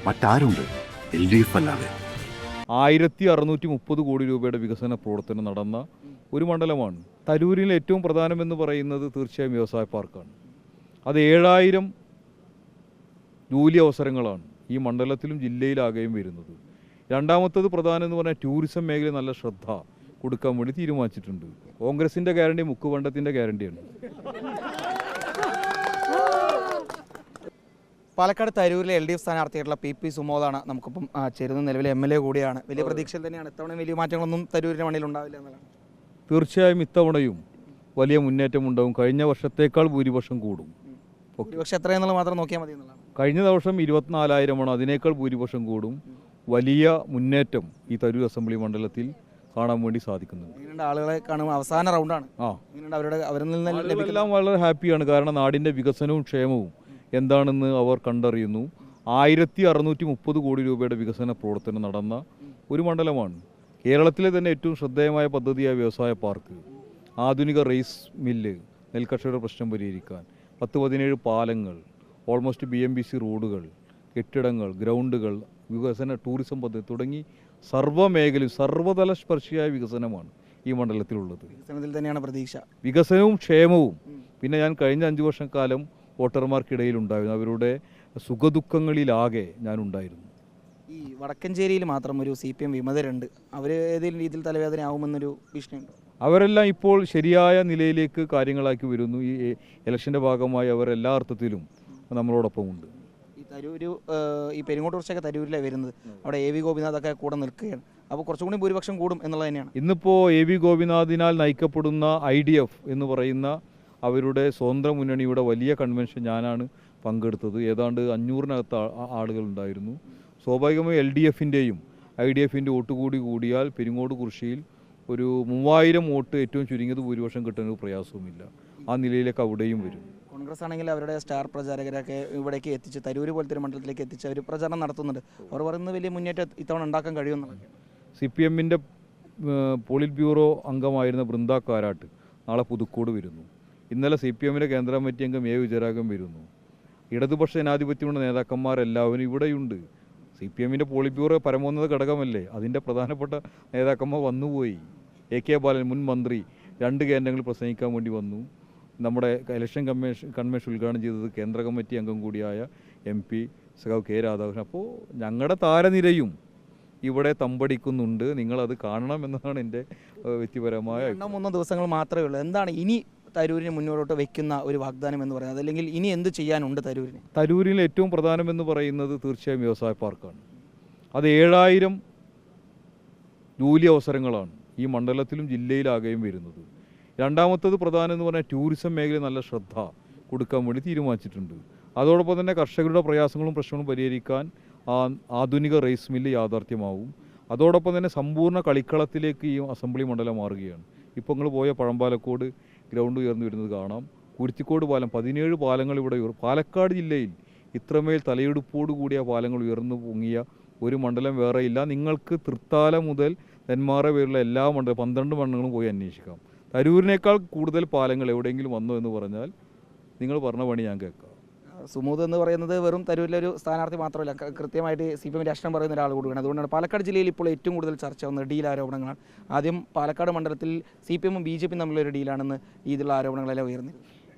മറ്റാരുണ്ട് LDF അല്ലാതെ? 1630 കോടി രൂപയുടെ വികസന പ്രവർത്തനം നടന്ന ഒരു മണ്ഡലമാണ്. തരൂരിൽ ഏറ്റവും പ്രധാനമെന്ന് പറയുന്നത് തീർച്ചയായും വ്യവസായ പാർക്കാണ്. അത് 7000 ജോലി അവസരങ്ങളാണ് ഈ മണ്ഡലത്തിലും ജില്ലയിലാകെയും വരുന്നത്. രണ്ടാമത്തത് പ്രധാനം എന്ന് പറഞ്ഞാൽ ടൂറിസം മേഖല നല്ല ശ്രദ്ധ കൊടുക്കാൻ വേണ്ടി തീരുമാനിച്ചിട്ടുണ്ട്. കോൺഗ്രസിൻ്റെ ഗ്യാരണ്ടി മുക്കുവണ്ടത്തിൻ്റെ ഗ്യാരണ്ടിയാണ്. പാലക്കാട് തരൂരിലെ LDF സ്ഥാനാർത്ഥിയായിട്ടുള്ള PP സുമോദാണ് നമുക്കിപ്പം ചേരുന്ന നിലവിലെ MLA കൂടിയാണ്. വലിയ പ്രതീക്ഷയിൽ തന്നെയാണ്. ഇത്തവണ വലിയ മാറ്റങ്ങളൊന്നും തരൂരിൻ്റെ മണ്ണിൽ ഉണ്ടാവില്ല എന്നുള്ളതാണ്. തീർച്ചയായും ഇത്തവണയും വലിയ മുന്നേറ്റമുണ്ടാകും. കഴിഞ്ഞ വർഷത്തേക്കാൾ ഭൂരിപക്ഷം കൂടും. ഭൂരിപക്ഷം എത്രയെന്നുള്ളത് മാത്രം നോക്കിയാൽ മതി എന്നുള്ളതാണ്. കഴിഞ്ഞ വർഷം 24,000 അതിനേക്കാൾ ഭൂരിപക്ഷം കൂടും. വലിയ മുന്നേറ്റം ഈ തരൂർ അസംബ്ലി മണ്ഡലത്തിൽ കാണാൻ വേണ്ടി സാധിക്കുന്നുണ്ട്. ഇങ്ങനെയുള്ള ആളുകളെ കാണുമ്പോൾ അവസാന റൗണ്ടാണ്. അവരിൽ നിന്ന് എല്ലാം വളരെ ഹാപ്പിയാണ്. കാരണം നാടിൻ്റെ വികസനവും ക്ഷേമവും എന്താണെന്ന് അവർ കണ്ടറിയുന്നു. 1630 കോടി രൂപയുടെ വികസന പ്രവർത്തനം നടന്ന ഒരു മണ്ഡലമാണ്. കേരളത്തിലെ തന്നെ ഏറ്റവും ശ്രദ്ധേയമായ പദ്ധതിയായ വ്യവസായ പാർക്ക്, ആധുനിക റൈസ് മില്ല്, നെൽകർഷകരുടെ പ്രശ്നം പരിഹരിക്കാൻ 10-17 പാലങ്ങൾ, ഓൾമോസ്റ്റ് BMBC റോഡുകൾ, കെട്ടിടങ്ങൾ, ഗ്രൗണ്ടുകൾ, വികസന ടൂറിസം പദ്ധതി തുടങ്ങി സർവ്വമേഖലയും സർവ്വതല സ്പർശിയായ വികസനമാണ് ഈ മണ്ഡലത്തിലുള്ളത്. വികസനത്തിൽ തന്നെയാണ് പ്രതീക്ഷ. വികസനവും ക്ഷേമവും. പിന്നെ ഞാൻ കഴിഞ്ഞ 5 വർഷക്കാലം വോട്ടർമാർക്കിടയിൽ ഉണ്ടായിരുന്നു. അവരുടെ സുഖദുഃഖങ്ങളിലാകെ ഞാനുണ്ടായിരുന്നു. ഈ വടക്കഞ്ചേരിയിൽ മാത്രം ഒരു CPM വിമതരുണ്ട്. അവർ ഏതെങ്കിലും രീതിയിൽ തലവേദന ആവുമെന്നൊരു ഭീഷണിയുണ്ടോ? അവരെല്ലാം ഇപ്പോൾ ശരിയായ നിലയിലേക്ക് കാര്യങ്ങളാക്കി വരുന്നു. ഈ ഇലക്ഷൻ്റെ ഭാഗമായി അവർ എല്ലാ അർത്ഥത്തിലും നമ്മളോടൊപ്പമുണ്ട്. ഈ തരൂര് ഈ പെരിങ്ങോട്ടുകുറിച്ചൊക്കെ തരൂരിലാണ് വരുന്നത്. അവിടെ AV ഗോപിനാഥൊക്കെ കൂടെ നിൽക്കുകയാണ്. അപ്പോൾ കുറച്ചുകൂടി ഭൂരിപക്ഷം കൂടും എന്നുള്ളത് തന്നെയാണ്. ഇന്നിപ്പോൾ AV ഗോപിനാഥിനാൽ നയിക്കപ്പെടുന്ന IDF എന്ന് പറയുന്ന അവരുടെ സ്വതന്ത്ര മുന്നണിയുടെ വലിയ കൺവെൻഷൻ ഞാനാണ് പങ്കെടുത്തത്. ഏതാണ്ട് 500-നകത്ത് ആളുകളുണ്ടായിരുന്നു. സ്വാഭാവികമായി LDFൻ്റെയും IDFൻ്റെ വോട്ട് കൂടിയാൽ പെരിങ്ങോട് കുറിശ്ശിയിൽ ഒരു 3000 വോട്ട് ഏറ്റവും ചുരുങ്ങിയത് ഭൂരിപക്ഷം കിട്ടുന്ന ഒരു പ്രയാസവുമില്ല. ആ നിലയിലേക്ക് അവിടെയും വരും. കോൺഗ്രസ് ആണെങ്കിൽ അവരുടെ സ്റ്റാർ പ്രചാരകരൊക്കെ ഇവിടേക്ക് എത്തിച്ച് തരൂര് പോലത്തെ ഒരു മണ്ഡലത്തിലേക്ക് എത്തിച്ച് അവർ പ്രചാരണം നടത്തുന്നുണ്ട്. അവർ പറയുന്നത് വലിയ മുന്നേറ്റം ഇത്തവണ ഉണ്ടാക്കാൻ കഴിയുമെന്നുള്ളത്. CPMൻ്റെ പോളിറ്റ് ബ്യൂറോ അംഗമായിരുന്ന ബൃന്ദ കാരാട്ട് നാളെ പുതുക്കോട് വരുന്നു. ഇന്നലെ CPMൻ്റെ കേന്ദ്ര കമ്മിറ്റി അംഗം A വിജയരാഘവൻ വരുന്നു. ഇടതുപക്ഷ ജനാധിപത്യമുള്ള നേതാക്കന്മാരെല്ലാവരും ഇവിടെയുണ്ട്. CPMൻ്റെ പോളിറ്റ് ബ്യൂറോ പരമോന്നത ഘടകമല്ലേ, അതിൻ്റെ പ്രധാനപ്പെട്ട നേതാക്കന്മാർ വന്നുപോയി. AK ബാലൻ മുൻ മന്ത്രി 2 കേന്ദ്രങ്ങളിൽ പ്രസംഗിക്കാൻ വേണ്ടി വന്നു. നമ്മുടെ ഇലക്ഷൻ കൺവെൻഷൻ ഉദ്ഘാടനം ചെയ്തത് കേന്ദ്ര കമ്മിറ്റി അംഗം കൂടിയായ MP സഖാവ് K രാധാകൃഷ്ണൻ. അപ്പോൾ ഞങ്ങളുടെ താരനിരയും ഇവിടെ തമ്പടിക്കുന്നുണ്ട്. നിങ്ങളത് കാണണം എന്നതാണ് എൻ്റെ വ്യക്തിപരമായ. 2-3 ദിവസങ്ങൾ മാത്രമേ ഉള്ളൂ. എന്താണ് ഇനി തരൂരിന് മുന്നോട്ട് വയ്ക്കുന്ന ഒരു വാഗ്ദാനം എന്ന് പറയുന്നത്? അല്ലെങ്കിൽ ഇനി എന്ത് ചെയ്യാനുണ്ട് തരൂരിന്? തരൂരിൽ ഏറ്റവും പ്രധാനമെന്ന് പറയുന്നത് തീർച്ചയായും വ്യവസായ പാർക്കാണ്. അത് 7000 ജോലി അവസരങ്ങളാണ് ഈ മണ്ഡലത്തിലും ജില്ലയിലാകെയും വരുന്നത്. രണ്ടാമത്തത് പ്രധാനം എന്ന് പറഞ്ഞാൽ ടൂറിസം മേഖല നല്ല ശ്രദ്ധ കൊടുക്കാൻ വേണ്ടി തീരുമാനിച്ചിട്ടുണ്ട്. അതോടൊപ്പം തന്നെ കർഷകരുടെ പ്രയാസങ്ങളും പ്രശ്നങ്ങളും പരിഹരിക്കാൻ ആധുനിക റൈസ് മില്ല് യാഥാർത്ഥ്യമാവും. അതോടൊപ്പം തന്നെ സമ്പൂർണ്ണ കളിക്കളത്തിലേക്ക് ഈ അസംബ്ലി മണ്ഡലം മാറുകയാണ്. ഇപ്പോൾ നിങ്ങൾ പോയ പഴമ്പാലക്കോട് ഗ്രൗണ്ട് ഉയർന്നു വരുന്നത് കാണാം. കുരുത്തിക്കോട് പാലം, 17 പാലങ്ങൾ ഇവിടെ പാലക്കാട് ജില്ലയിൽ ഇത്രമേൽ തലയെടുപ്പോട് കൂടിയ പാലങ്ങൾ ഉയർന്നു പൊങ്ങിയ ഒരു മണ്ഡലം വേറെയില്ല. നിങ്ങൾക്ക് തൃത്താല മുതൽ നെന്മാറ വരെയുള്ള എല്ലാ 12 മണ്ഡലങ്ങളും പോയി അന്വേഷിക്കാം. തരൂരിനേക്കാൾ കൂടുതൽ പാലങ്ങൾ എവിടെയെങ്കിലും വന്നോ എന്ന് പറഞ്ഞാൽ നിങ്ങൾ പറഞ്ഞ പണി ഞാൻ കേൾക്കാം. സുമൂദ് എന്ന് പറയുന്നത് വെറും തരൂരിലെ ഒരു സ്ഥാനാർത്ഥി മാത്രമല്ല, കൃത്യമായിട്ട് CPM രാഷ്ട്രം പറയുന്ന ഒരാൾ കൂടിയാണ്. അതുകൊണ്ടാണ് പാലക്കാട് ജില്ലയിൽ ഇപ്പോൾ ഏറ്റവും കൂടുതൽ ചർച്ച വന്നത് ഡീൽ ആരോപണങ്ങളാണ്. ആദ്യം പാലക്കാട് മണ്ഡലത്തിൽ CPM BJP തമ്മിലൊരു ഡീലാണെന്ന് രീതിയിലുള്ള ആരോപണങ്ങളെല്ലാം ഉയർന്നു.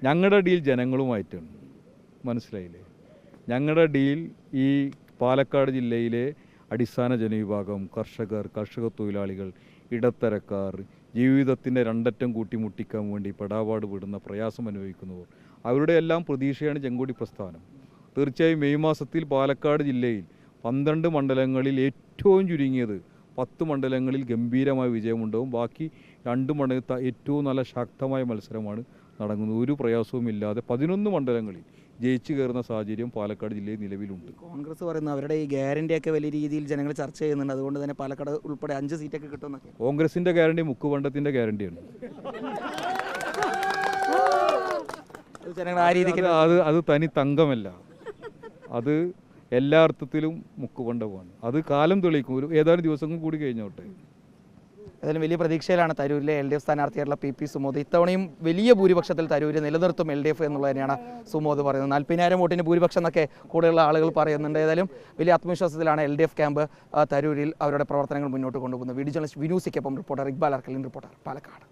ഞങ്ങളുടെ ഡീൽ ജനങ്ങളുമായിട്ടാണ്, മനസ്സിലായില്ലേ? ഞങ്ങളുടെ ഡീൽ ഈ പാലക്കാട് ജില്ലയിലെ അടിസ്ഥാന ജനവിഭാഗം, കർഷക തൊഴിലാളികൾ, ഇടത്തരക്കാർ, ജീവിതത്തിൻ്റെ രണ്ടറ്റം കൂട്ടിമുട്ടിക്കാൻ വേണ്ടി പെടാപാട് വിടുന്ന പ്രയാസം അനുഭവിക്കുന്നവർ, അവരുടെ എല്ലാം പ്രതീക്ഷയാണ് ചെങ്കോടി പ്രസ്ഥാനം. തീർച്ചയായും മെയ് മാസത്തിൽ പാലക്കാട് ജില്ലയിൽ 12 മണ്ഡലങ്ങളിൽ ഏറ്റവും ചുരുങ്ങിയത് 10 മണ്ഡലങ്ങളിൽ ഗംഭീരമായ വിജയമുണ്ടാവും. ബാക്കി 2 മണ്ഡലത്തിൽ ഏറ്റവും നല്ല ശക്തമായ മത്സരമാണ് നടക്കുന്നത്. ഒരു പ്രയാസവുമില്ലാതെ 11 മണ്ഡലങ്ങളിൽ ജയിച്ചു കയറുന്ന സാഹചര്യം പാലക്കാട് ജില്ലയിൽ നിലവിലുണ്ട്. കോൺഗ്രസ് പറയുന്ന അവരുടെ ഈ ഗ്യാരണ്ടിയൊക്കെ വലിയ രീതിയിൽ ജനങ്ങൾ ചർച്ച ചെയ്യുന്നുണ്ട്. അതുകൊണ്ട് തന്നെ പാലക്കാട് ഉൾപ്പെടെ 5 സീറ്റൊക്കെ കിട്ടുമെന്നൊക്കെ. കോൺഗ്രസിൻ്റെ ഗ്യാരണ്ടി മുക്കുവണ്ടത്തിൻ്റെ ഗ്യാരണ്ടിയാണ്. ജനങ്ങൾ ആ രീതിക്ക് അത് തനി തങ്കമല്ല, അത് എല്ലാ അർത്ഥത്തിലും മുക്കുവണ്ടമാണ്. അത് കാലം തെളിയിക്കും. ഏതാനും ദിവസങ്ങൾ കൂടി കഴിഞ്ഞോട്ടെ. ഏതായാലും വലിയ പ്രതീക്ഷയിലാണ് തരൂരിലെ LDF സ്ഥാനാർത്ഥിയായിട്ടുള്ള PP സുമോദ്. ഇത്തവണയും വലിയ ഭൂരിപക്ഷത്തിൽ തരൂര് നിലനിർത്തും LDF എന്നുള്ളത് തന്നെയാണ് സുമോദ് പറയുന്നത്. 40,000 വോട്ടിന് ഭൂരിപക്ഷം എന്നൊക്കെ കൂടെയുള്ള ആളുകൾ പറയുന്നുണ്ട്. ഏതായാലും വലിയ ആത്മവിശ്വാസത്തിലാണ് LDF ക്യാമ്പ് തരൂരിൽ അവരുടെ പ്രവർത്തനങ്ങൾ മുന്നോട്ട് കൊണ്ടുപോകുന്നത്. വീഡിയോ ജേർണലിസ്റ്റ് വിനൂസിക്കൊപ്പം റിപ്പോർട്ടർ ഇക്ബാൽ അർക്കലിൻ, റിപ്പോർട്ടർ പാലക്കാട്.